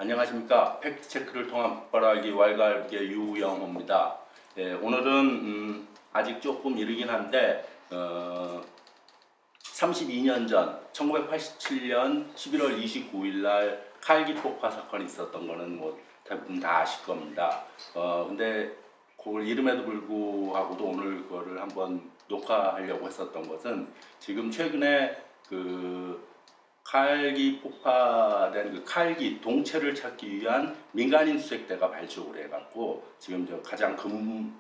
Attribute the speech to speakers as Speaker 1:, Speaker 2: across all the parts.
Speaker 1: 안녕하십니까. 팩트체크를 통한 폭발 알기 왈가알기의 유영호입니다. 예, 오늘은 아직 조금 이르긴 한데 32년 전 1987년 11월 29일 날 칼기 폭파 사건이 있었던 거는 뭐 대부분 다 아실 겁니다. 근데 그걸 이름에도 불구하고도 오늘 그거를 한번 녹화하려고 했었던 것은 지금 최근에 그 칼기 폭파된 그 칼기 동체를 찾기 위한 민간인 수색대가 발족을 해갖고 지금 저 가장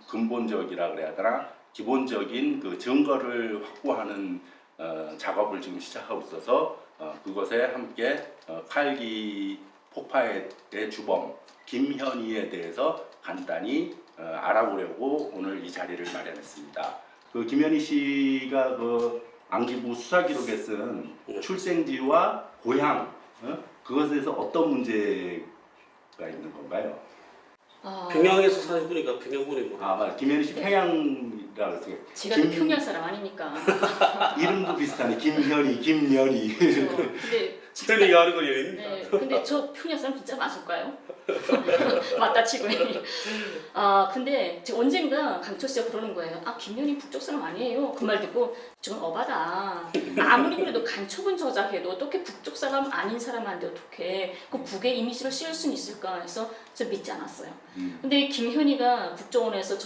Speaker 1: 근본적이라 그래야 되나 기본적인 그 증거를 확보하는 작업을 지금 시작하고 있어서 그것에 함께 칼기 폭파의 주범 김현희에 대해서 간단히 알아보려고 오늘 이 자리를 마련했습니다. 그 김현희 씨가 그 안기부 수사기록에 쓴 출생지와 고향 그것에 대해서 어떤 문제가 있는 건가요?
Speaker 2: 평양에서 사는 분이니까 평양분이 뭐.
Speaker 1: 맞아. 김현희 씨 평양이라고 했어요.
Speaker 3: 제가 또 평양 사람 아니니까.
Speaker 1: 이름도 비슷하네. 김현희, 김연희.
Speaker 3: 근데
Speaker 2: 스텔리가 하는 거 여기.
Speaker 3: 네, 근데 저 평양 사람 진짜 맞을까요? 맞다 치고. 근데 제가 언젠가 강철 씨가 그러는 거예요. 김연희 북쪽 사람 아니에요. 그 말 듣고 저건 어바다. 아무리 그래도 간첩은 저작해도 어떻게 북쪽 사람 아닌 사람한테 어떻게 그 북의 이미지를 씌울 수는 있을까 해서 저 믿지 않았어요. 근데 김현희가 국정원에서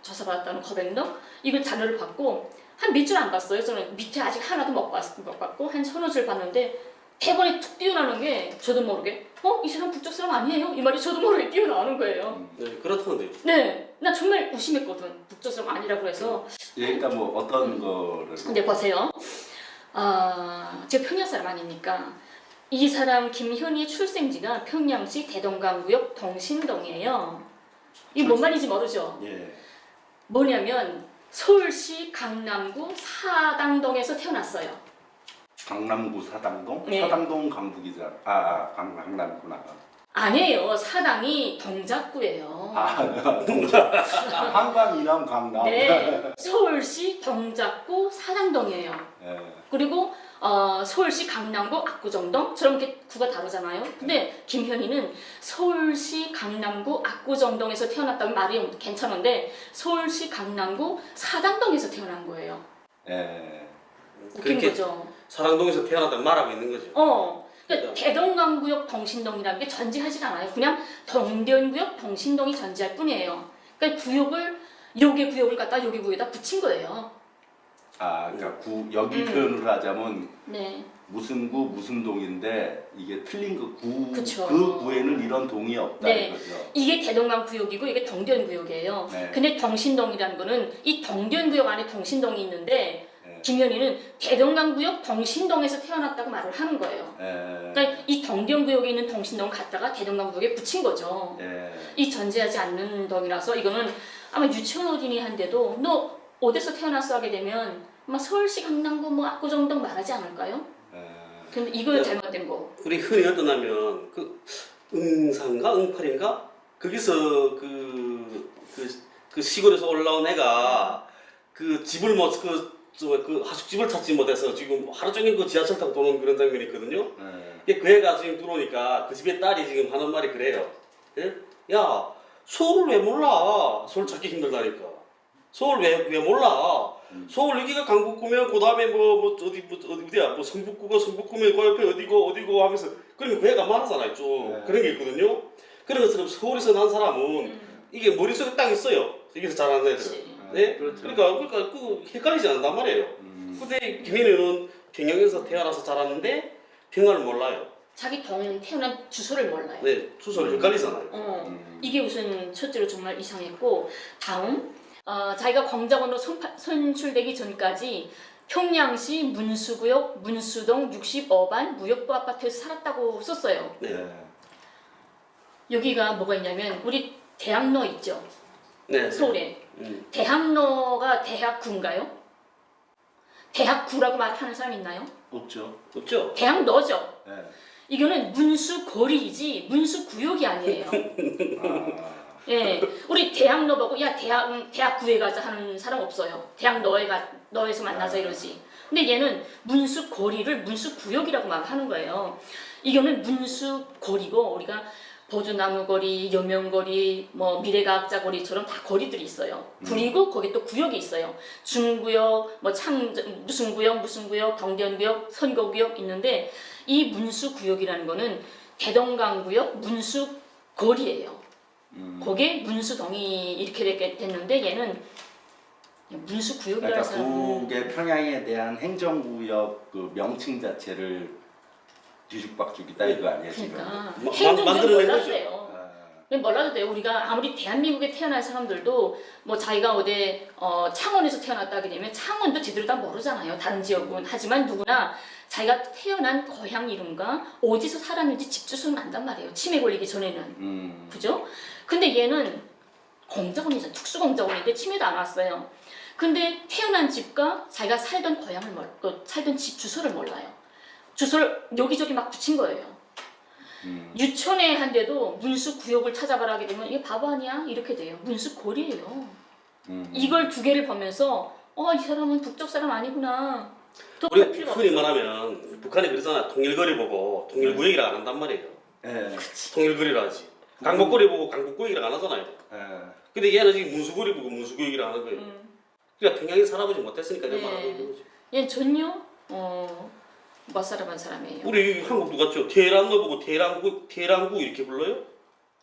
Speaker 3: 조사받았다는 거백력 이걸 자료를 받고 한 몇 줄 안 봤어요. 저는 밑에 아직 하나도 못 봤고 한 서너 줄 봤는데 대본에 툭 뛰어나는 게 저도 모르게 이 사람 북쪽 사람 아니에요? 이 말이 저도 모르게 뛰어나오는 거예요.
Speaker 2: 네, 그렇다는데요.
Speaker 3: 네, 나 정말 의심했거든. 북쪽 사람 아니라고 해서.
Speaker 1: 일단 뭐 어떤 거를?
Speaker 3: 근데 보세요. 제가 평양 사람 아니니까 이 사람 김현희의 출생지가 평양시 대동강구역 동신동이에요. 이게 뭔 말인지 모르죠?
Speaker 1: 예.
Speaker 3: 뭐냐면 서울시 강남구 사당동에서 태어났어요.
Speaker 1: 강남구 사당동?
Speaker 3: 네.
Speaker 1: 사당동 강북이잖아. 강남구나.
Speaker 3: 아니에요. 사당이 동작구예요.
Speaker 1: 동작. 한강, 이남, 강남.
Speaker 3: 네. 서울시 동작구 사당동이에요.
Speaker 1: 예.
Speaker 3: 그리고 서울시 강남구 압구정동처럼 이렇게 구가 다르잖아요. 근데 김현희는 서울시 강남구 압구정동에서 태어났다면 말이 괜찮은데 서울시 강남구 사당동에서 태어난 거예요.
Speaker 1: 예.
Speaker 3: 웃긴 거죠.
Speaker 2: 사랑동에서 태어났다고 말하고 있는 거죠.
Speaker 3: 그러니까 대동강구역 동신동이라는 게 전제하지 않아요. 그냥 동대구역 동신동이 전제할 뿐이에요. 그러니까 여기 구역을 갖다 여기 구역에다 붙인 거예요.
Speaker 1: 그러니까 여기 표현을 하자면
Speaker 3: 네.
Speaker 1: 무슨 구 무슨 동인데 이게 틀린
Speaker 3: 그쵸.
Speaker 1: 그 구에는 이런 동이 없다
Speaker 3: 네.
Speaker 1: 이거죠.
Speaker 3: 이게 대동강 구역이고 이게 동대원 구역이에요.
Speaker 1: 네.
Speaker 3: 근데 동신동이라는 거는 이 동대원 구역 안에 동신동이 있는데
Speaker 1: 네.
Speaker 3: 김현희는 대동강 구역 동신동에서 태어났다고 말을 하는 거예요. 그러니까 이 동대원 구역에 있는 동신동을 갖다가 대동강 구역에 붙인 거죠. 이 전제하지 않는 동이라서 이거는 아마 유치원 어린이한테도 너 어디서 태어났어 하게 되면 아마 서울시 강남구 뭐 압구정동 말하지 않을까요? 근데 이거 잘못된 거.
Speaker 2: 우리 흔히 어떠냐면 그 응산가 응팔인가 거기서 그 시골에서 올라온 애가 그 집을 그 하숙집을 찾지 못해서 지금 하루 종일 그 지하철 타고 도는 그런 장면이 있거든요. 그 애가 지금 들어오니까 그 집에 딸이 지금 하는 말이 그래요. 예? 야, 서울을 왜 몰라? 서울 찾기 힘들다니까. 서울 왜 몰라? 서울 여기가 강북구면 그 다음에 어디야? 뭐 성북구가 성북구면 그 옆에 어디고 하면서 그러면 그 애가 말하잖아요. 좀 그런 게 있거든요. 그런 것처럼 서울에서 난 사람은 이게 머릿속에 딱 있어요. 여기서 자라는 애들은. 네?
Speaker 1: 그렇죠.
Speaker 2: 그러니까 그 헷갈리지 않는단 말이에요. 근데 김현희는 평양에서 태어나서 자랐는데 평양을 몰라요.
Speaker 3: 자기 태어난 주소를 몰라요.
Speaker 2: 네, 주소를 헷갈리잖아요.
Speaker 3: 이게 우선 첫째로 정말 이상했고 다음 자기가 광장으로 선출되기 전까지 평양시 문수구역 문수동 60어반 무역부 아파트에서 살았다고 썼어요.
Speaker 2: 네.
Speaker 3: 여기가 뭐가 있냐면 우리 대학로 있죠.
Speaker 2: 네.
Speaker 3: 서울에. 대학로가 대학구인가요? 대학구라고 말하는 사람 있나요?
Speaker 2: 없죠.
Speaker 3: 대학로죠.
Speaker 1: 네.
Speaker 3: 이거는 문수거리이지 문수구역이 아니에요. 예, 우리 대학로 보고 야 대학구에 가자 하는 사람 없어요. 대학로에서 만나자 이러지. 근데 얘는 문수거리를 문수구역이라고 말하는 거예요. 이거는 문수거리고 우리가 버주나무거리, 여명거리, 뭐 미래과학자거리처럼 다 거리들이 있어요. 그리고 거기 또 구역이 있어요. 중구역, 뭐 무슨 구역, 경전구역, 선거구역 있는데 이 문수구역이라는 거는 대동강구역 문수거리예요. 거기에 문수동이 이렇게 됐는데 얘는 문수구역이라는
Speaker 1: 그러니까
Speaker 3: 사람은
Speaker 1: 북의 평양에 대한 행정구역 그 명칭 자체를 뒤죽박죽이다 이거 아니에요 지금?
Speaker 3: 그러니까
Speaker 2: 마-
Speaker 3: 행정구역
Speaker 2: 만들어낸
Speaker 3: 몰라도
Speaker 2: 거죠.
Speaker 3: 돼요.
Speaker 1: 아,
Speaker 3: 그냥 몰라도 돼요. 우리가 아무리 대한민국에 태어난 사람들도 뭐 자기가 어디 창원에서 태어났다 하게 되면 창원도 제대로 다 모르잖아요. 다른 지역은. 하지만 누구나 자기가 태어난 고향 이름과 어디서 살았는지 집 주소는 안단 말이에요. 치매 걸리기 전에는. 그죠? 근데 얘는 공작원이잖아. 특수공작원인데 치매도 안 왔어요. 근데 태어난 집과 자기가 살던 고향을 살던 집 주소를 몰라요. 주소를 여기저기 막 붙인 거예요. 유천에 한데도 문수구역을 찾아봐라 하게 되면 이게 바보 아니야? 이렇게 돼요. 문수거리예요. 이걸 두 개를 보면서 이 사람은 북쪽 사람 아니구나. 더 볼
Speaker 2: 우리
Speaker 3: 필요가
Speaker 2: 흔히
Speaker 3: 없어요.
Speaker 2: 말하면 북한이 그러잖아. 통일거리 보고 통일구역이라 안 한단 말이에요.
Speaker 1: 예.
Speaker 2: 통일거리라 하지. 강북거리 보고 강북구역이라 안 하잖아요.
Speaker 1: 예.
Speaker 2: 근데 얘는 지금 문수거리 보고 문수구역이라 하는 거예요. 그러니까 평양에 살아보지 못했으니까
Speaker 3: 네.
Speaker 2: 내가 말하는 거지.
Speaker 3: 얘는 전혀 못 살아본 사람이에요.
Speaker 2: 우리 한국도 같죠. 테헤란로 보고 테헤란구 이렇게 불러요?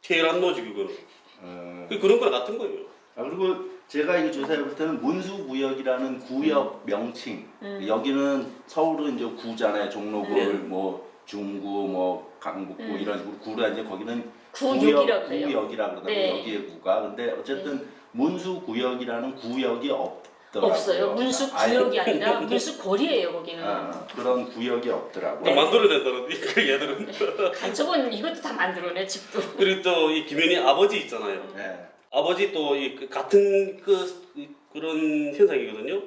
Speaker 2: 테헤란로지 그거는. 그런 거랑 같은 거예요.
Speaker 1: 그리고 제가 이거 조사해 볼 때는 문수구역이라는 구역 명칭 여기는 서울은 이제 구잖아요. 종로구,
Speaker 2: 네.
Speaker 1: 뭐 중구, 뭐 강북구 이런 식으로 구라 이제 거기는
Speaker 3: 구역이라 그래요.
Speaker 1: 구역이라 그러더라고요.
Speaker 3: 네.
Speaker 1: 여기에 구가. 근데 어쨌든 문수구역이라는 구역이 없더라고요.
Speaker 3: 없어요. 문수구역이 아니라 문수거리예요. 거기는.
Speaker 1: 그런 구역이 없더라고요.
Speaker 2: 또 만들어낸다는데 그 얘들은.
Speaker 3: 간첩은 이것도 다 만들어내 집도.
Speaker 2: 그리고 또 이 김현희 아버지 있잖아요.
Speaker 1: 네.
Speaker 2: 아버지 또 같은 그런 현상이거든요.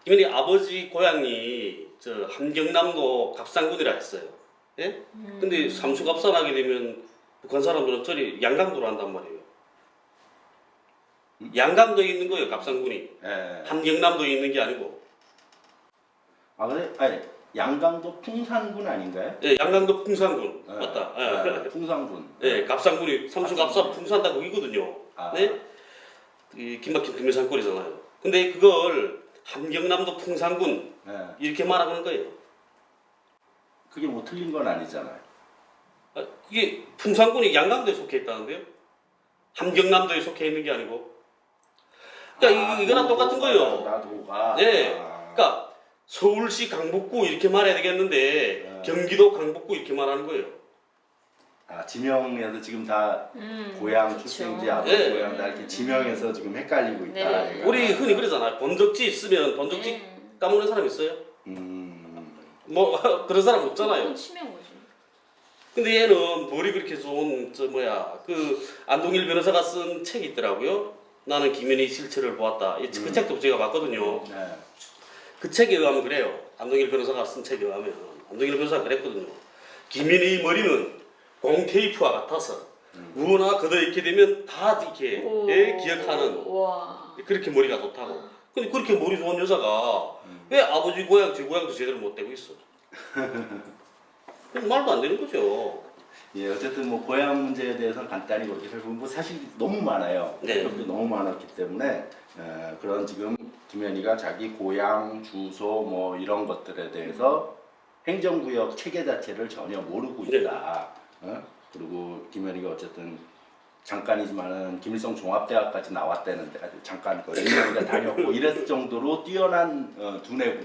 Speaker 2: 김현희 아버지 고향이 저 함경남도 갑산군이라 했어요. 예? 근데 삼수갑산하게 되면 북한 사람들은 저리 양강도로 한단 말이에요. 양강도에 있는 거예요, 갑산군이.
Speaker 1: 네.
Speaker 2: 함경남도에 있는 게 아니고.
Speaker 1: 그래? 아니, 양강도 풍산군 아닌가요?
Speaker 2: 예, 양강도 풍산군.
Speaker 1: 네.
Speaker 2: 맞다.
Speaker 1: 네, 풍산군.
Speaker 2: 예, 갑산군이 삼수갑산 풍산다 거기거든요. 네? 이 김박힌 금유산골이잖아요. 근데 그걸 함경남도 풍산군
Speaker 1: 네.
Speaker 2: 이렇게 말하는 거예요.
Speaker 1: 그게 뭐 틀린 건 아니잖아요.
Speaker 2: 그게 풍산군이 양강도에 속해 있다는데요? 함경남도에 속해 있는 게 아니고. 그러니까 이거랑 똑같은 거예요.
Speaker 1: 나도가.
Speaker 2: 네. 그러니까 서울시 강북구 이렇게 말해야 되겠는데 경기도 강북구 이렇게 말하는 거예요.
Speaker 1: 지명에서 지금 다 고향
Speaker 3: 그쵸.
Speaker 1: 출생지 아버지
Speaker 2: 네.
Speaker 1: 고향 다 이렇게 지명해서 지금 헷갈리고 있다.
Speaker 3: 네.
Speaker 1: 얘가.
Speaker 2: 우리 흔히 그러잖아요. 번적지 있으면 번적지 까먹는 사람 있어요? 뭐 그런 사람 없잖아요.
Speaker 3: 그건 치매인 거지.
Speaker 2: 근데 얘는 머리 그렇게 좋은 그 안동일 변호사가 쓴 책이 있더라고요. 나는 김현희 실체를 보았다. 그 책도 제가 봤거든요.
Speaker 1: 네.
Speaker 2: 그 책에 의하면 그래요. 안동일 변호사가 쓴 책에 의하면 안동일 변호사가 그랬거든요. 김현희 머리는 공테이프와 같아서 무나 걷어 있게 되면 다 이렇게 기억하는
Speaker 3: 와.
Speaker 2: 그렇게 머리가 좋다고. 근데 그렇게 머리 좋은 여자가 왜 아버지 고향, 제 고향도 제대로 못 되고 있어? 그건 말도 안 되는 거죠.
Speaker 1: 예, 어쨌든 뭐 고향 문제에 대해서는 간단히 그렇게 살펴보면 뭐 사실 너무 많아요.
Speaker 2: 네.
Speaker 1: 너무 많았기 때문에 그런 지금 김현희가 자기 고향 주소 뭐 이런 것들에 대해서 행정구역 체계 자체를 전혀 모르고 있다. 그리고 김현희가 어쨌든 잠깐이지만은 김일성 종합대학까지 나왔다는데 아주 잠깐 그 1년간 다녔고 이랬을 정도로 뛰어난 두뇌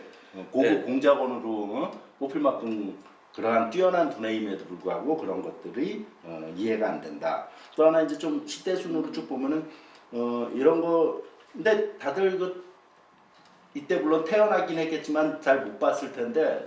Speaker 1: 고급
Speaker 2: 네.
Speaker 1: 공작원으로 뽑힐 만큼 그러한 뛰어난 두뇌임에도 불구하고 그런 것들이 이해가 안 된다. 또 하나 이제 좀 시대 순으로 쭉 보면은 이런 거 근데 다들 이때 물론 태어나긴 했겠지만 잘 못 봤을 텐데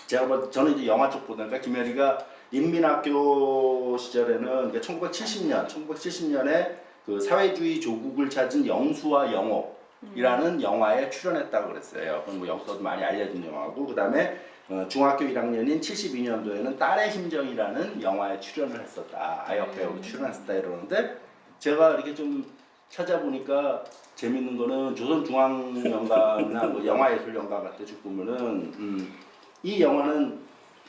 Speaker 1: 제가 저는 이제 영화 쪽 보다가 김현희가 인민학교 시절에는 1970년에 그 사회주의 조국을 찾은 영수와 영옥이라는 영화에 출연했다고 그랬어요. 그럼 뭐 영수도 많이 알려진 영화고 그다음에 중학교 1학년인 72년도에는 딸의 심정이라는 영화에 출연을 했었다. 아역 배우로 출연했었다 이러는데 제가 이렇게 좀 찾아보니까 재밌는 거는 조선중앙연가나 뭐 영화예술연가 같은 데 쭉 보면은 이 영화는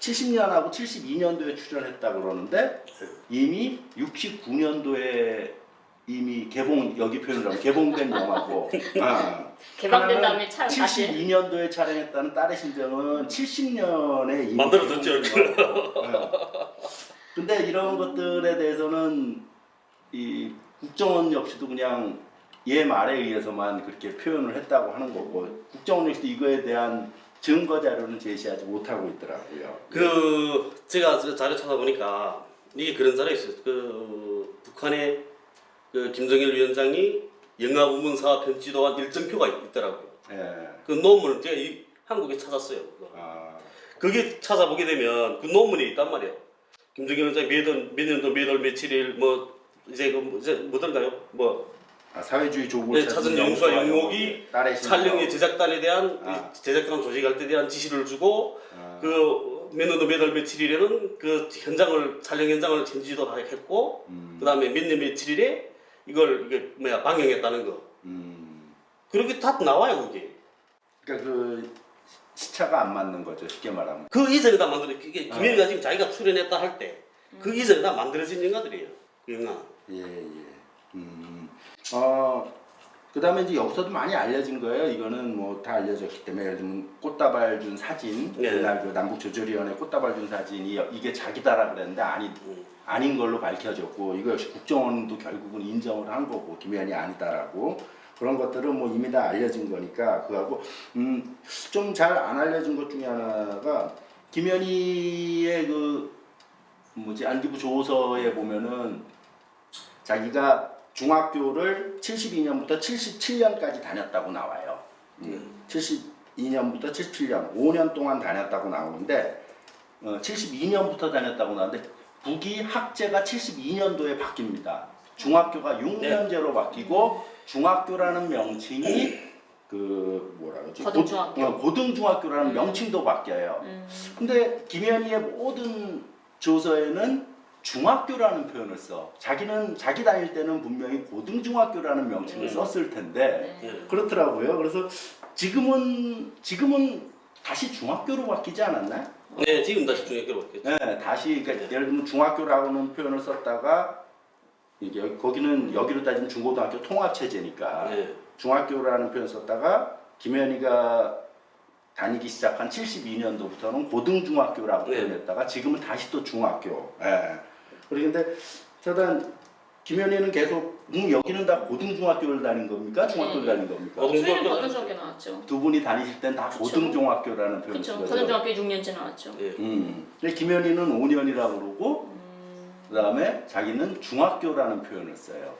Speaker 1: 70년하고 72년도에 출연했다 그러는데 이미 69년도에 이미 개봉 여기 표현을 하면 개봉된 영화고
Speaker 3: 개방된 다음에 촬영 다시
Speaker 1: 72년도에 촬영했다는 딸의 심정은 70년에 이미
Speaker 2: 만들어졌죠.
Speaker 1: 개봉된 영화고. 근데 이런 것들에 대해서는 이 국정원 역시도 그냥 얘 말에 의해서만 그렇게 표현을 했다고 하는 거고 국정원 역시도 이거에 대한 증거 자료는 제시하지 못하고 있더라고요.
Speaker 2: 그 제가 자료 찾아보니까 이게 그런 자료 있어요. 그 북한의 그 김정일 위원장이 영화 부문사 편지도한 일정표가 있더라고요.
Speaker 1: 예.
Speaker 2: 그 논문을 제가 한국에 찾았어요. 거기 찾아보게 되면 그 논문이 있단 말이에요. 김정일 위원장이 몇 년도 몇 월 며칠일 뭐 이제 뭐던가요? 뭐
Speaker 1: 사회주의 조국을
Speaker 2: 찾은 영수와 영목이
Speaker 1: 딸의
Speaker 2: 촬영의 제작단에 대한 제작단 조직할 때 대한 지시를 주고 그 몇 년도 몇 월 며칠일에는 그 현장을 촬영 현장을 전지도 했고 그 다음에 몇 년 며칠일에 이게 방영했다는 거. 그렇게 다 나와요 그게.
Speaker 1: 그러니까 그 시차가 안 맞는 거죠 쉽게 말하면.
Speaker 2: 그 이전에 다 만들어. 이게 김현이가 지금 자기가 출연했다 할 때 그 이전에 다 만들어진 영화들이에요. 그 영화.
Speaker 1: 예. 그다음에 이제 여기서도 많이 알려진 거예요. 이거는 뭐 다 알려졌기 때문에 예를 들면 꽃다발 준 사진, 그날 그 남북 조절위원회 꽃다발 준 사진이 이게 자기다라 그랬는데 아닌 걸로 밝혀졌고 이거 역시 국정원도 결국은 인정을 한 거고 김현이 아니다라고 그런 것들은 뭐 이미 다 알려진 거니까 그거하고 좀 잘 안 알려진 것 중에 하나가 김현희의 그 안기부 조서에 보면은 자기가 중학교를 72년부터 77년까지 다녔다고 나와요. 72년부터 77년, 5년 동안 다녔다고 나오는데 72년부터 다녔다고 나오는데 북이 학제가 72년도에 바뀝니다. 중학교가 6년제로 바뀌고 중학교라는 명칭이 그 뭐라 그러지? 고등중학교라는 명칭도 바뀌어요. 근데 김현희의 모든 조서에는 중학교라는 표현을 써. 자기 다닐 때는 분명히 고등중학교라는 명칭을 썼을 텐데 그렇더라고요. 그래서 지금은 다시 중학교로 바뀌지 않았나요?
Speaker 2: 네, 지금 다시 중학교로 바뀌었죠.
Speaker 1: 네, 다시 그러니까 예를 들면 중학교라고는 표현을 썼다가 이게 거기는 여기로 따지면 중고등학교 통합 체제니까 중학교라는 표현을 썼다가 김현희가 다니기 시작한 72년도부터는 고등중학교라고 표현했다가 지금은 다시 또 중학교. 그런데 저는 김현희는 계속 여기는 다 고등중학교를 다닌 겁니까? 중학교를 다닌 겁니까?
Speaker 3: 저희는 고등중학교 나왔죠.
Speaker 1: 두 분이 다니실 땐 다 고등중학교라는 표현을
Speaker 3: 그렇죠.
Speaker 1: 쓰거든요.
Speaker 3: 고등중학교 6년제 나왔죠.
Speaker 1: 근데 김현희는 5년이라고 그러고 그다음에 자기는 중학교라는 표현을 써요.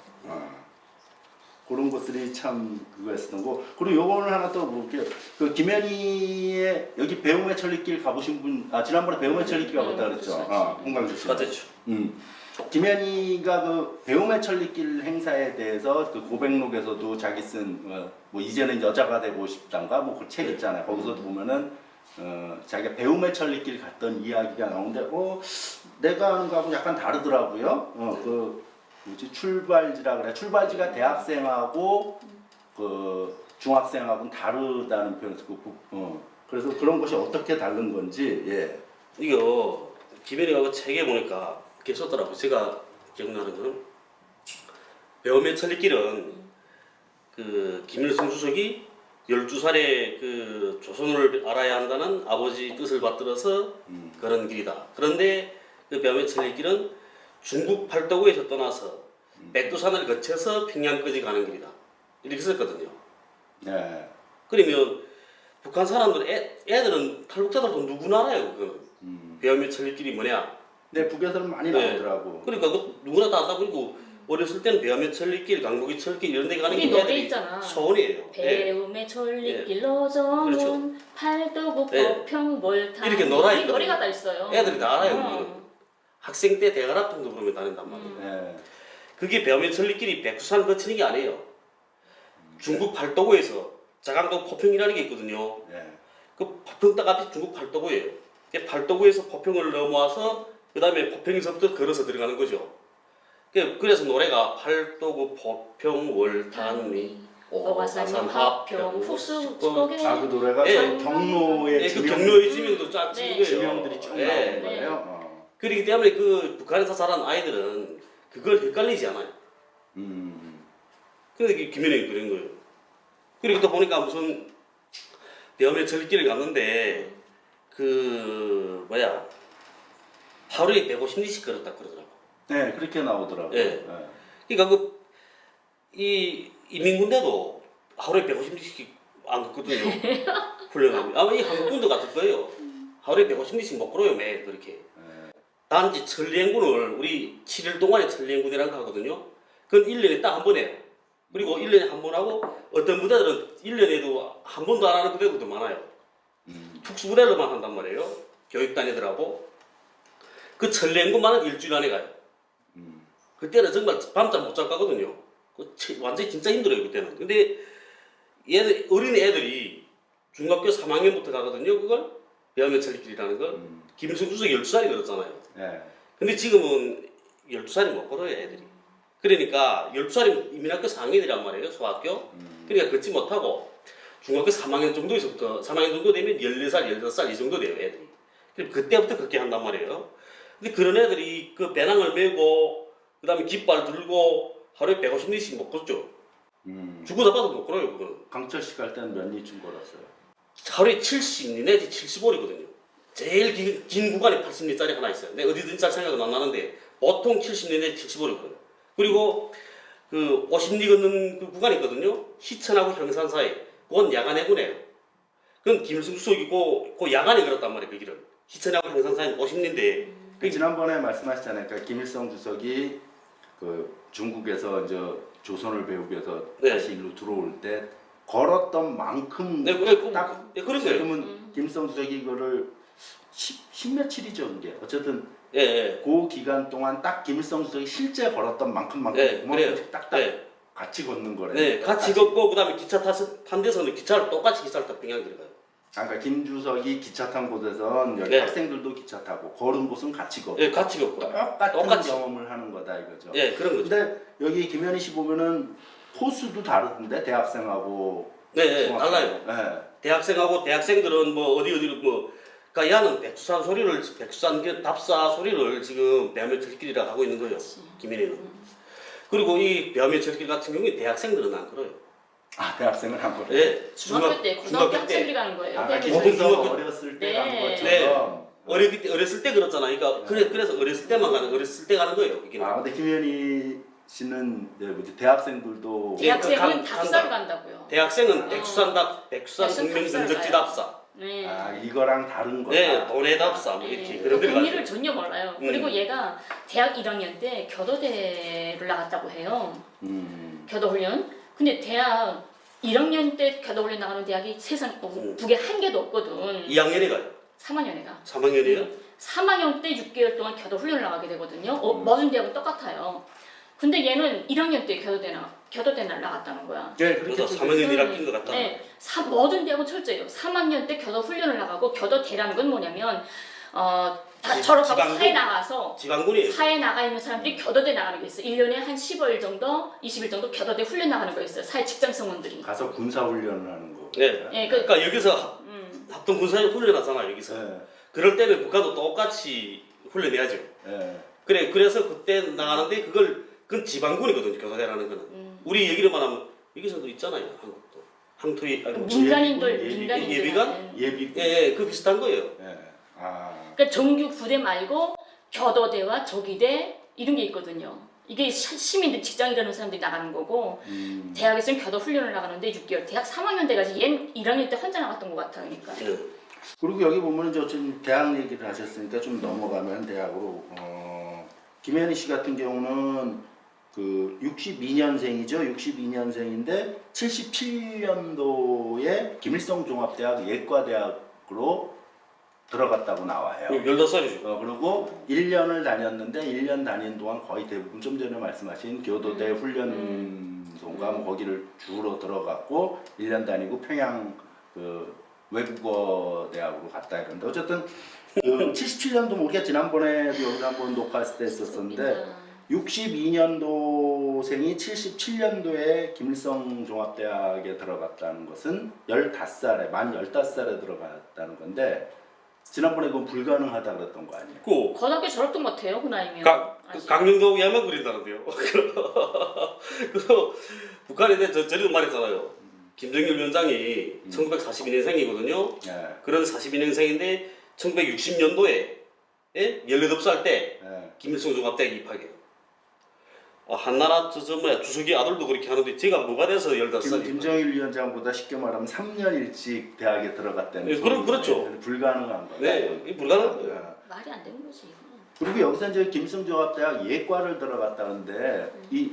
Speaker 1: 그런 것들이 참 그거였던 거. 그리고 요거는 하나 또 볼게요. 그 김현희의 여기 배움의 천리길 가보신 분, 지난번에 배움의 천리길 가봤다 그랬죠. 홍강수 씨.
Speaker 2: 맞았죠.
Speaker 1: 김현희가 그 배움의 천리길 행사에 대해서 그 고백록에서도 자기 쓴 뭐 이제는 여자가 되고 싶단가 뭐 그 책 있잖아요. 거기서도 보면은 자기가 배움의 천리길 갔던 이야기가 나오는데 내가 하는 거하고 약간 다르더라고요. 그 출발지라 그래. 출발지가 대학생하고 그 중학생하고는 다르다는 표현을 쓰고 그래서 그런 것이 어떻게 다른 건지
Speaker 2: 이거 김현희가 그 책에 보니까 이렇게 썼더라고요. 제가 기억나는 거는 배움의 천리길은 그 김일성 주석이 12살에 그 조선을 알아야 한다는 아버지 뜻을 받들어서 그런 길이다. 그런데 그 배움의 천리길은 중국 팔도구에서 떠나서 백두산을 거쳐서 평양까지 가는 길이다. 이렇게 썼거든요. 그러면 북한 사람들 애들은 탈북자들도 누구나 알아요. 그 배움의 천리길이 뭐냐.
Speaker 1: 네, 북에서는 많이 나오더라고.
Speaker 2: 그러니까 그 누구나 다 알다. 그리고 어렸을 때는 배움의 천리길, 강북의 천리길 이런 데 가는 게
Speaker 3: 노래 있잖아.
Speaker 2: 소원이에요.
Speaker 3: 배움의 천리길 너저문
Speaker 2: 그렇죠.
Speaker 3: 팔도구 법평 몰탄
Speaker 2: 이렇게 놀아있거든요.
Speaker 3: 노래가 다 있어요.
Speaker 2: 애들이 다 알아요. 학생 때 대가랍통도 그러면 다닌단 말이에요. 그게 배움의 천리길이 백두산 거치는 게 아니에요. 중국 팔도구에서 자강도 포평이라는 게 있거든요. 그 포평 딱 앞이 중국 팔도구예요. 팔도구에서 포평을 넘어와서 그 다음에 포평에서부터 걸어서 들어가는 거죠. 그래서 노래가 팔도구 포평 월탄위
Speaker 3: 어가산, 화평, 후수, 축복의
Speaker 1: 아, 그 노래가
Speaker 2: 예.
Speaker 1: 경로의
Speaker 2: 그 경로의 지명도 쫙 찍은
Speaker 3: 네.
Speaker 2: 거예요.
Speaker 1: 지명들이 쭉
Speaker 2: 예.
Speaker 1: 나오는 거예요.
Speaker 2: 그렇기 때문에 그 북한에서 자란 아이들은 그걸 헷갈리지 않아요. 그래서 김현영이 그런 거예요. 그리고 또 보니까 무슨 대엄의 절길을 갔는데 그 뭐야 하루에 150리씩 걸었다 그러더라고.
Speaker 1: 네, 그렇게 나오더라고요.
Speaker 2: 예.
Speaker 1: 네.
Speaker 2: 그러니까 이 인민군대도 하루에 150리씩 안 걷거든요. 훈련하면 아마 이 한국군도 같을 거예요. 하루에 150리씩 못 걸어요 매일 그렇게. 단지 천리행군을 우리 7일 동안에 천리행군이라는 거 하거든요. 그건 1년에 딱 한 번 해요. 그리고 1년에 한 번 하고 어떤 부대들은 1년에도 한 번도 안 하는 부대들도 많아요. 특수부대로만 한단 말이에요. 교육단위들하고. 그 천리행군만은 일주일 안에 가요. 그때는 정말 밤잠 못 잘 거거든요. 완전히 진짜 힘들어요 그때는. 근데 얘들 어린 애들이 중학교 3학년부터 가거든요. 그걸 배우면 천리길이라는 걸. 김일성 주석이 12살이 걸었잖아요.
Speaker 1: 네.
Speaker 2: 근데 지금은 12살이 못 걸어요 애들이. 그러니까 12살이면 이민학교 4학년이란 말이에요 소학교. 그러니까 걷지 못하고 중학교 3학년 정도에서부터 3학년 정도 되면 14살, 15살 이 정도 돼요 애들이. 그럼 그때부터 그렇게 한단 말이에요. 근데 그런 애들이 그 배낭을 메고 그 다음에 깃발 들고 하루에 150리씩 못 걷죠. 죽고 잡아도 못 걸어요 그거는.
Speaker 1: 강철 씨 갈 때는 몇 리쯤 걸었어요?
Speaker 2: 하루에 70리 내지 70리거든요. 제일 긴 구간에 80리짜리 하나 있어요. 내가 어디든지 잘 생각은 안 나는데 보통 70리 내지 75리거든요. 그리고 그 50리 걷는 그 구간이 있거든요. 시천하고 형산 사이. 그건 야간에 구네요. 그건 김일성 주석이 그 야간에 걸었단 말이에요 그 길을. 시천하고 형산 사이는 50리인데
Speaker 1: 그 지난번에 말씀하셨잖아요. 그러니까 김일성 주석이 그 중국에서 이제 조선을 배우기 위해서
Speaker 2: 네.
Speaker 1: 다시 일로 들어올 때 걸었던 만큼
Speaker 2: 네,
Speaker 1: 딱
Speaker 2: 그런 거예요.
Speaker 1: 지금은 김일성 주석이 이거를 10 며칠이죠 이게. 어쨌든
Speaker 2: 예, 예.
Speaker 1: 그 기간 동안 딱 김일성 주석이 실제 걸었던 만큼씩
Speaker 2: 네, 그래요.
Speaker 1: 딱딱
Speaker 2: 네.
Speaker 1: 같이 걷는 거래요.
Speaker 2: 네, 같이 걷고 그다음에 기차 탄 데서는 기차를 똑같이 기차를 타 평양 들어가요.
Speaker 1: 그러니까 김주석이 기차 탄 곳에선 여기
Speaker 2: 네.
Speaker 1: 학생들도 기차 타고 걸은 곳은 같이 걷고
Speaker 2: 예, 같이 걷고.
Speaker 1: 똑같은 경험을 하는 거다 이거죠.
Speaker 2: 예, 그런 거죠.
Speaker 1: 근데 여기 김현희 씨 보면은 코스도 다른데 대학생하고
Speaker 2: 네, 네,
Speaker 1: 중학생.
Speaker 2: 달라요.
Speaker 1: 네.
Speaker 2: 대학생하고 대학생들은 뭐 어디로 뭐 그러니까 야는 백두산 답사 소리를 지금 배암의 절길이라 하고 있는 거예요. 김현희는. 그리고 이 배암의 절길 같은 경우에 대학생들은 안 걸어요.
Speaker 1: 아 대학생은 한 번.
Speaker 2: 예,
Speaker 3: 중학교 때, 고등학교 학생들이 가는 거예요.
Speaker 1: 아,
Speaker 3: 대학에서.
Speaker 1: 김일성 어렸을 때 간
Speaker 3: 네.
Speaker 1: 것처럼.
Speaker 2: 어렸을 때 그렇잖아요. 그러니까 그래서 어렸을 때만 어렸을 때 가는 거예요. 이게.
Speaker 1: 아 근데 김현희 씨는 뭐지 대학생들도
Speaker 3: 대학생은
Speaker 2: 그
Speaker 3: 답사를 간다고요.
Speaker 2: 대학생은 백두산
Speaker 3: 백두산
Speaker 2: 국민근적지
Speaker 3: 답사를
Speaker 2: 답사.
Speaker 3: 네.
Speaker 1: 아 이거랑 다른 거다.
Speaker 2: 네, 돈의 답사 뭐 이렇게
Speaker 3: 네.
Speaker 2: 그런
Speaker 3: 그
Speaker 2: 데를
Speaker 3: 의미를
Speaker 2: 가죠.
Speaker 3: 전혀 몰라요. 그리고 얘가 대학 1학년 때 교도대를 나갔다고 해요. 교도훈련. 근데 대학 1학년 때 교도훈련 나가는 대학이 세상 북에 한 개도 없거든.
Speaker 2: 2학년에 가요.
Speaker 3: 3학년에 가.
Speaker 2: 3학년이에요?
Speaker 3: 3학년 때 6개월 동안 교도훈련을 나가게 되거든요. 모든 대학은 똑같아요. 근데 얘는 1학년 때 교도대를 나갔다는 거야.
Speaker 1: 네
Speaker 2: 그래서
Speaker 1: 그렇게
Speaker 2: 3학년 1학기인 것 같다.
Speaker 3: 네, 모든 대학은 철저해요. 3학년 때 교도 훈련을 나가고 교도대라는 건 뭐냐면 다 졸업하고
Speaker 2: 지방군?
Speaker 3: 사회 나가서
Speaker 2: 지방군이에요.
Speaker 3: 사회 나가 있는 사람들이 교도대 나가는 게 있어요. 1년에 한 15일 정도, 20일 정도 교도대 훈련 나가는 거 있어요. 사회 직장 성원들이.
Speaker 1: 가서 군사 훈련을 하는 거.
Speaker 2: 네.
Speaker 3: 예,
Speaker 2: 그러니까 여기서 합동 군사 훈련하잖아 여기서.
Speaker 1: 네.
Speaker 2: 그럴 때는 북한도 똑같이 훈련해야죠.
Speaker 1: 네.
Speaker 2: 그래서 그때 나가는데 그건 지방군이거든요. 교도대라는 거는. 우리 얘기로만 하면 여기서도 있잖아요. 한국도. 항토이 아니,
Speaker 3: 민간인들
Speaker 2: 예비관?
Speaker 1: 예비.
Speaker 2: 예, 그 비슷한 거예요.
Speaker 1: 네. 아.
Speaker 3: 그러니까 정규 부대 말고 교도대와 조기대 이런 게 있거든요. 이게 시민들 직장 일하는 사람들이 나가는 거고 대학에서는 교도 훈련을 나가는데 6개월. 대학 3학년 때까지 얘는 1학년 때 혼자 나갔던 것 같아 그러니까.
Speaker 2: 예.
Speaker 1: 그리고 여기 보면은 좀 대학 얘기를 하셨으니까 좀 넘어가면 대학으로 김현희 씨 같은 경우는 그 62년생이죠. 62년생인데 77년도에 김일성 종합대학 예과대학으로 들어갔다고 나와요.
Speaker 2: 15살이죠.
Speaker 1: 그리고 1년을 다녔는데 1년 다닌 동안 거의 대부분 좀 전에 말씀하신 교도대 훈련소인가 뭐 거기를 주로 들어갔고 1년 다니고 평양 그 외국어 대학으로 갔다 이런데 어쨌든 그 77년도 우리가 지난번에도 여기서 한번 녹화했을 때 했었었는데 62년도에 여고생이 77년도에 김일성 종합대학에 들어갔다는 것은 15살에 만 15살에 들어갔다는 건데 지난번에 그건 불가능하다 그랬던 거 아니에요?
Speaker 2: 그
Speaker 3: 고등학교 졸업도 못해요 그 나이면. 아직.
Speaker 2: 강릉도 야만 그린다는데요. 그래서 북한에 대해 저리도 말했잖아요. 김정일 위원장이 1942년생이거든요.
Speaker 1: 예.
Speaker 2: 그런 42년생인데 1960년도에 18살 때
Speaker 1: 예.
Speaker 2: 김일성 종합대학에 입학해요. 한나라 주석이 아들도 그렇게 하는데 제가 뭐가 돼서 15살이
Speaker 1: 김정일 위원장보다 쉽게 말하면 3년 일찍 대학에 들어갔다는
Speaker 2: 네, 그렇죠.
Speaker 1: 소리인데 불가능한 거예요.
Speaker 2: 네, 이게 불가능한 거예요.
Speaker 3: 말이 안 되는 거지. 이거는.
Speaker 1: 그리고 여기서 이제 김일성 종합대학 예과를 들어갔다는데 이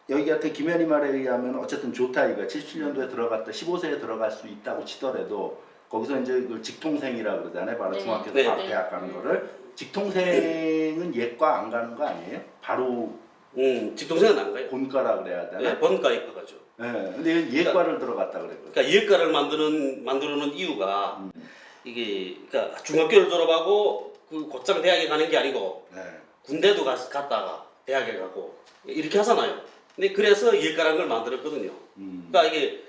Speaker 1: 여기 같은 김현희 말에 의하면 어쨌든 좋다 이거 77년도에 들어갔다 15세에 들어갈 수 있다고 치더라도 거기서 이제 그 직통생이라 그러잖아요. 바로
Speaker 3: 네.
Speaker 1: 중학교에서
Speaker 2: 네.
Speaker 1: 바로 대학 가는 거를 직통생은 예과 안 가는 거 아니에요? 바로
Speaker 2: 직통생은 안 가요.
Speaker 1: 본과라 그래야 되나?
Speaker 2: 네, 번과 입학하죠.
Speaker 1: 네. 근데 예과를 들어갔다 그랬거든요.
Speaker 2: 그러니까 예과를 만드는 이유가 이게 그러니까 중학교를 졸업하고 그 곧장 대학에 가는 게 아니고
Speaker 1: 네.
Speaker 2: 군대도 갔다가 대학에 가고 이렇게 하잖아요. 근데 그래서 예과라는 걸 만들었거든요. 그러니까 이게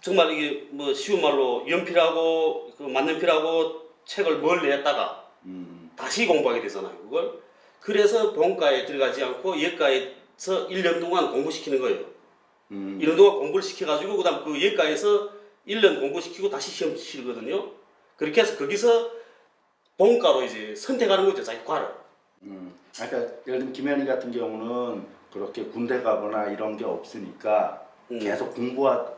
Speaker 2: 정말 이게 뭐 쉬운 말로 연필하고 그 만년필하고 책을 멀리 했다가 다시 공부하게 되잖아요. 그걸 그래서 본과에 들어가지 않고 예과에서 1년 동안 공부시키는 거예요. 1년 동안 공부를 시켜가지고 그다음 그 예과에서 1년 공부시키고 다시 시험 치르거든요. 그렇게 해서 거기서 본과로 이제 선택하는 거죠, 자기 과를.
Speaker 1: 그러니까 예를 들면 김현희 같은 경우는 그렇게 군대 가거나 이런 게 없으니까 계속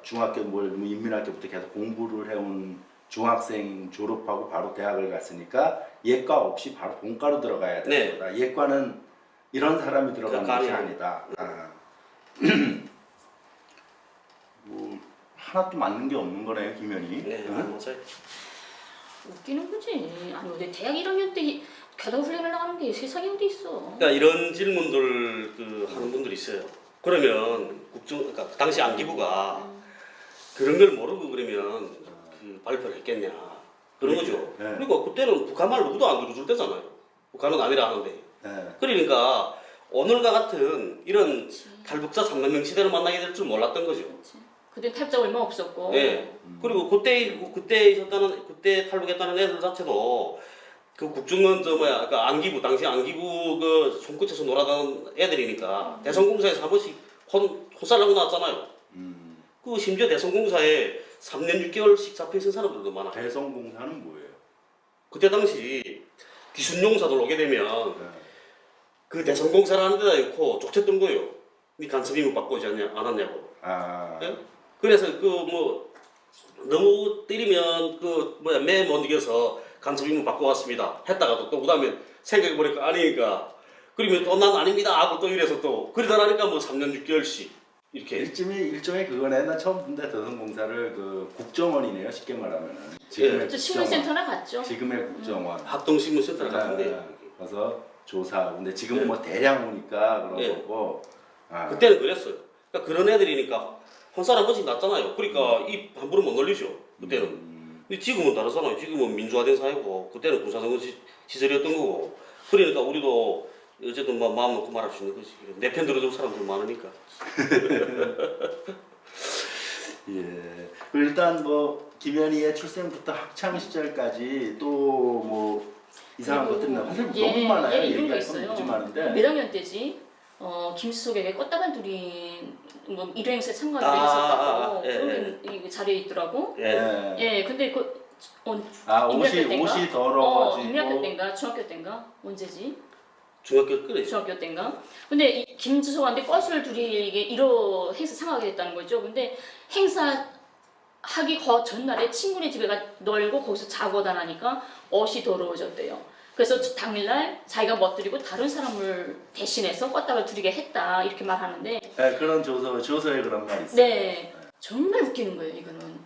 Speaker 1: 중학교 뭐 인민학교부터 계속 공부를 해온 중학생 졸업하고 바로 대학을 갔으니까 예과 없이 바로 본과로 들어가야 되는 거다. 예과는 이런 사람이 들어가는 것이 아니다. 뭐 하나도 맞는 게 없는 거네요, 김현희.
Speaker 2: 네,
Speaker 1: 응?
Speaker 2: 맞아요.
Speaker 3: 웃기는 거지. 아니 어디 대학 1학년 때 교도훈련을 나가는 게 세상에 어디 있어.
Speaker 2: 그러니까 이런 질문들 하는 분들이 있어요. 그러면 그러니까 당시 안기부가 그런 걸 모르고 그러면 그 발표를 했겠냐 그런 거죠.
Speaker 1: 네.
Speaker 2: 그리고 그때는 북한 말 누구도 안 들어줄 때잖아요. 북한은 아니라 하는데.
Speaker 1: 네.
Speaker 2: 그러니까 오늘과 같은 이런 탈북자 3만 명 시대를 만나게 될 줄 몰랐던 거죠.
Speaker 3: 그때 탈자 얼마 없었고.
Speaker 2: 네. 그리고 그때 탈북했다는 애들 자체도 그 국정원 그 안기부 당시 안기부 그 손끝에서 놀아다니는 애들이니까 대성공사에서 한 번씩 혼살하고 나왔잖아요. 그 심지어 대성공사에 3년 6개월씩 잡혀 있는 사람들도 많아.
Speaker 1: 대성공사는 뭐예요?
Speaker 2: 그때 당시 기순용사들 오게 되면
Speaker 1: 네.
Speaker 2: 그 대성공사를 하는 데다 놓고 쫓겼던 거예요. 네 간첩 임무 받고 오지 않았냐고. 네? 그래서 그 뭐 너무 때리면 그 매 못 이겨서 간첩 임무 받고 왔습니다. 했다가도 또 그다음에 생각해보니까 아니니까 그러면 또 난 아닙니다 하고 또 이래서 또 그러다 나니까 뭐 3년 6개월씩 이렇게
Speaker 1: 일종의 그거네. 나 처음 본데 대성공사를 그 국정원이네요. 쉽게 말하면은.
Speaker 3: 저 신문센터나 갔죠.
Speaker 1: 지금의 국정원.
Speaker 2: 합동신문센터 같은데
Speaker 1: 그래서 조사. 근데 지금은 뭐 대량 오니까 그런
Speaker 2: 네.
Speaker 1: 거고.
Speaker 2: 그때는 그랬어요. 그러니까 그런 애들이니까 혼살 한 번씩 났잖아요. 그러니까 입 함부로 못 놀리죠. 그때는. 근데 지금은 다르잖아요. 지금은 민주화된 사회고 그때는 군사정권 시절이었던 거고. 그러니까 우리도 어쨌든 뭐 마음 놓고 말할 수 있는 거지. 내 편 들어줄 사람들 많으니까.
Speaker 1: 예. 일단 뭐 김현희의 출생부터 학창 시절까지 또 뭐 이상한 것들이 사실 너무 많아요.
Speaker 3: 이런 거
Speaker 1: 얘기할 건
Speaker 3: 있어요.
Speaker 1: 무지 많은데.
Speaker 3: 몇 학년 때지? 김수석에게 꽃다발 둘이 뭐 일회행사에 참가를
Speaker 2: 아,
Speaker 3: 했었다고
Speaker 2: 예,
Speaker 3: 그런 이 자료에 있더라고.
Speaker 2: 예.
Speaker 3: 예, 근데 그
Speaker 1: 옷이 더러워가지고.
Speaker 3: 인민학교 때인가 중학교 때인가 언제지?
Speaker 2: 중학교 그래.
Speaker 3: 중학교 때인가? 근데 이 김주석한테 꽃을 둘이 이게 1호 행사 참가하게 됐다는 거죠. 근데 행사 하기 전날에 친구네 집에 가 놀고 거기서 자고 다나니까 옷이 더러워졌대요. 그래서 당일날 자기가 멋들이고 다른 사람을 대신해서 꽃다발 드리게 했다 이렇게 말하는데
Speaker 1: 네, 그런 조서에 그런 말이 있어요.
Speaker 3: 네 정말 웃기는 거예요 이거는.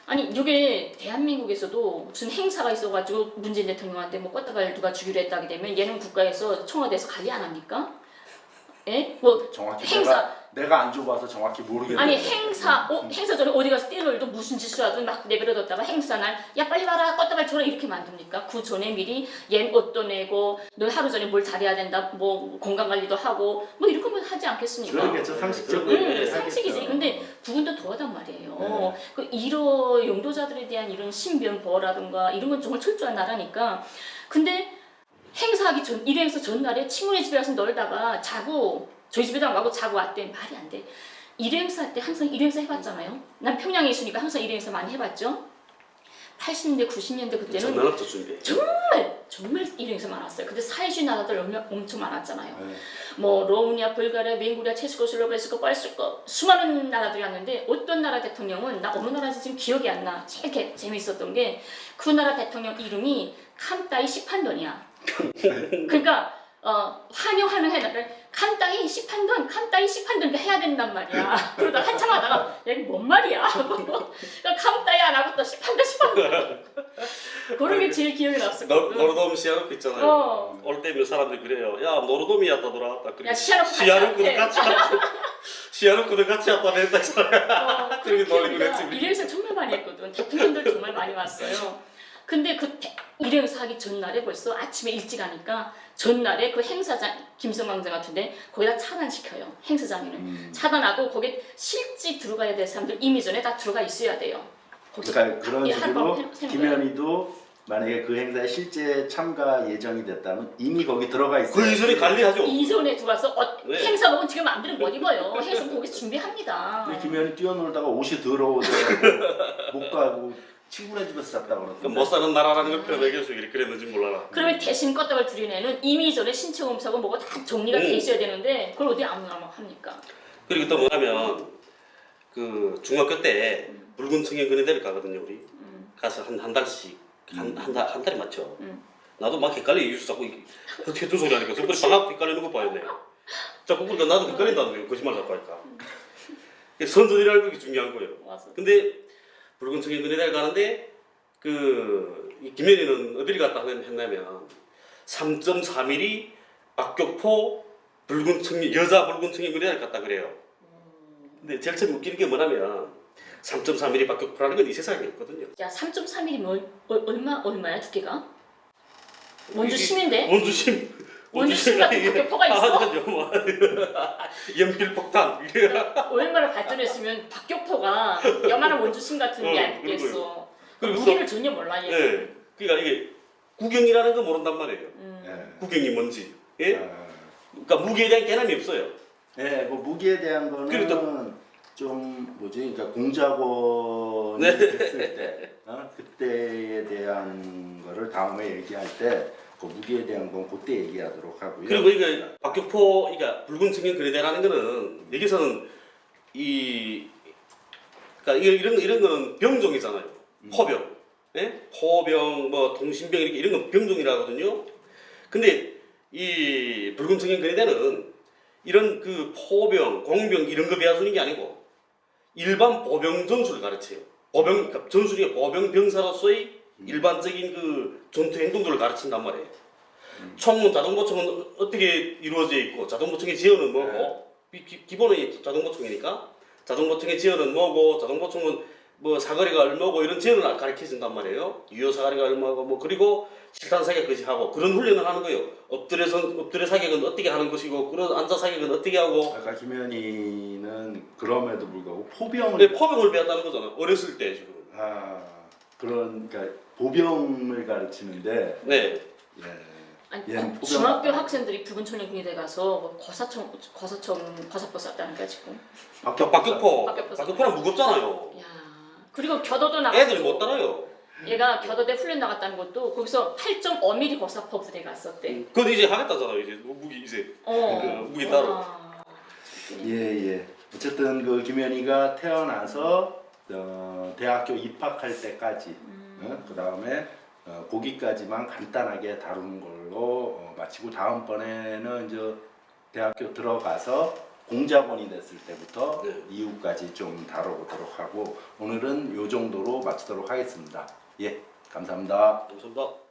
Speaker 3: 아니 이게 대한민국에서도 무슨 행사가 있어가지고 문재인 대통령한테 뭐 꽃다발 누가 주기로 했다게 되면 얘는 국가에서 청와대에서 관리 안 합니까? 예? 뭐
Speaker 1: 정확히
Speaker 3: 행사
Speaker 1: 내가 안 줘봐서 정확히 모르겠는데.
Speaker 3: 아니 행사 전에 어디 가서 뛰놀도 무슨 짓을 하든 막 내버려뒀다가 행사 날 야 빨리 와라 꽃다발 줘라 이렇게 만듭니까? 그 전에 미리 얜 옷도 내고 너 하루 전에 뭘 잘해야 된다 뭐 건강 관리도 하고 뭐 이런 거면 하지 않겠습니까?
Speaker 1: 그러겠죠. 상식적으로.
Speaker 3: 상식이지.
Speaker 1: 하겠죠.
Speaker 3: 근데 그분도 더하단 말이에요.
Speaker 1: 네.
Speaker 3: 그 이런 용도자들에 대한 이런 신변 보호라든가 이런 건 정말 철저한 나라니까. 근데 행사하기 전, 일행사 전날에 친구네 집에 가서 놀다가 자고 저희 집에도 안 가고 자고 왔대. 말이 안 돼. 일행사 할 때 항상 일행사 해봤잖아요. 난 평양에 있으니까 항상 일행사 많이 해봤죠. 80년대, 90년대 그때는
Speaker 2: 전날부터 준비해.
Speaker 3: 정말 일행사 많았어요. 근데 사회주의 나라들 엄청 많았잖아요.
Speaker 1: 네.
Speaker 3: 뭐 로우니아, 불가리아, 맹구리아, 체스코, 슬로베스코, 폴스코 수많은 나라들이었는데 어떤 나라 대통령은 나 어느 나라인지 지금 기억이 안 나. 제일 재밌었던 게 그 나라 대통령 이름이 칸따이 시판돈이야. 그러니까 환영하는 해나를 칸따이 시판돈, 칸따이 시판돈 해야 된단 말이야. 그러다 한참 하다가 야 이게 뭔 말이야? 칸따이 안 하고 또 시판돈. 그런 게 제일 기억에 났었거든.
Speaker 2: 노르돔 시아르크 있잖아요. 올 때면 사람들이 그래요. 야 노르돔이 왔다 돌아왔다.
Speaker 3: 야
Speaker 2: 시아르크도 같이 왔다. 시아르크도 같이 왔다 냈다 했잖아요. 그렇게 놀리고 그랬지.
Speaker 3: 일행사 정말 많이 했거든. 대통령들 정말 많이 왔어요. 근데 그 일행사 하기 전날에 벌써 아침에 일찍 하니까 전날에 그 행사장 김성광장 같은데 거기다 차단시켜요. 행사장에는 차단하고 거기에 실제 들어가야 될 사람들 이미 전에 다 들어가 있어야 돼요.
Speaker 1: 그러니까 그런 식으로
Speaker 3: 한
Speaker 1: 김현희도 만약에 그 행사에 실제 참가 예정이 됐다면 이미 거기 들어가 있어요.
Speaker 2: 그 이전에 관리하죠.
Speaker 3: 이전에 들어와서
Speaker 2: 네.
Speaker 3: 행사 먹은 지금 마음대로 못 입어요. 행사 거기서 준비합니다.
Speaker 1: 근데 김현희 뛰어놀다가 옷이 더러워져서 못 가고 친구네 집에서 잤다 그러던데.
Speaker 2: 못 사는 나라라는 걸 표현하기 위해서 그랬는지 몰라라.
Speaker 3: 그러면 대신 껐다발 들이내는 이미 전에 신체 검사고 뭐고 다 정리가 돼 있어야 되는데 그걸 어디 아무나 합니까?
Speaker 2: 그리고 또 뭐냐면 그 중학교 때 붉은 청년근위대를 가거든요 우리. 가서 한 달씩 한 달에 맞죠. 나도 막 헷갈려 이유서 자꾸 어떻게 두 소리 하니까 정말 방학 헷갈리는 거 봐야 돼. 자꾸 그러니까 나도 헷갈린다는 거예요. 거짓말 자꾸 하니까. 선전이라는 게 중요한 거예요.
Speaker 3: 맞아.
Speaker 2: 근데 붉은 청년근위대를 가는데 이 김현희는 어디를 갔다 했냐면 3.3mm 박격포 여자 붉은 청년근위대를 갔다 그래요. 근데 제일 처음 웃기는 게 뭐냐면 3.3mm 박격포라는 건 이 세상에 없거든요.
Speaker 3: 야 3.3mm 얼마야 두께가? 원주 심인데? 원주 심 같은 박격포가 있어?
Speaker 2: 연필폭탄.
Speaker 3: 얼마나 발전했으면 박격포가 요만한 원주 심 같은 게 알겠어.
Speaker 2: 그리고
Speaker 3: 무기를 전혀 몰라 얘.
Speaker 2: 네. 그러니까 이게 구경이라는 거 모른단 말이에요.
Speaker 1: 예.
Speaker 2: 구경이 뭔지. 예?
Speaker 1: 아.
Speaker 2: 그러니까 무기에 대한 개념이 없어요.
Speaker 1: 네, 그 무기에 대한 거는
Speaker 2: 그래도-
Speaker 1: 좀 뭐지, 그러니까 공작원이
Speaker 2: 네.
Speaker 1: 됐을 때, 그때에 대한 거를 다음에 얘기할 때, 그 무기에 대한 건 그때 얘기하도록 하고요.
Speaker 2: 그리고 이게 박격포, 그러니까 붉은 청년근위대라는 거는 여기서는 그러니까 이런 거는 병종이잖아요. 포병, 예? 포병, 뭐 통신병 이런 건 병종이라거든요. 근데 이 붉은 청년근위대는 이런 그 포병, 공병 이런 거 배워주는 게 아니고 일반 보병 전술을 가르쳐요. 그러니까 전술이 보병 병사로서의 일반적인 그 전투 행동들을 가르친단 말이에요. 총은 자동보총은 어떻게 이루어져 있고 자동보총의 지연은 뭐고 기본은 자동보총이니까 자동보총의 지연은 뭐고 자동보총은 뭐 사거리가 얼마고 이런 지연을 가르쳐준단 말이에요. 유효 사거리가 얼마고 뭐 그리고 실탄 사격까지 하고 그런 훈련을 하는 거예요. 엎드려 사격은 어떻게 하는 것이고 그런 앉아 사격은 어떻게 하고.
Speaker 1: 아까 김현희는 그럼에도 불구하고 포병을
Speaker 2: 네, 포병을 배웠다는 거잖아. 어렸을 때 지금.
Speaker 1: 그러니까 보병을 가르치는데
Speaker 2: 네.
Speaker 1: 예.
Speaker 3: 아니,
Speaker 1: 얘는 포병-
Speaker 3: 중학교 학생들이 붉은 청년군대 가서 거사포 쐈다니까 지금.
Speaker 2: 박격포는 무겁잖아요.
Speaker 3: 야 그리고 겨도도 나갔고.
Speaker 2: 애들이 못 따라요.
Speaker 3: 얘가 겨도대 훈련 나갔다는 것도 거기서 8.5mm 거사포 부대 갔었대.
Speaker 2: 그건 이제 하겠다잖아요. 이제 무기 이제 무기 따로.
Speaker 3: 와,
Speaker 1: 예. 어쨌든 그 김현희가 태어나서 대학교 입학할 때까지 그 다음에 거기까지만 간단하게 다루는 걸로 마치고 다음번에는 이제 대학교 들어가서 공작원이 됐을 때부터
Speaker 2: 네.
Speaker 1: 이후까지 좀 다뤄보도록 하고 오늘은 요 정도로 마치도록 하겠습니다. 예, 감사합니다.
Speaker 2: 감사합니다.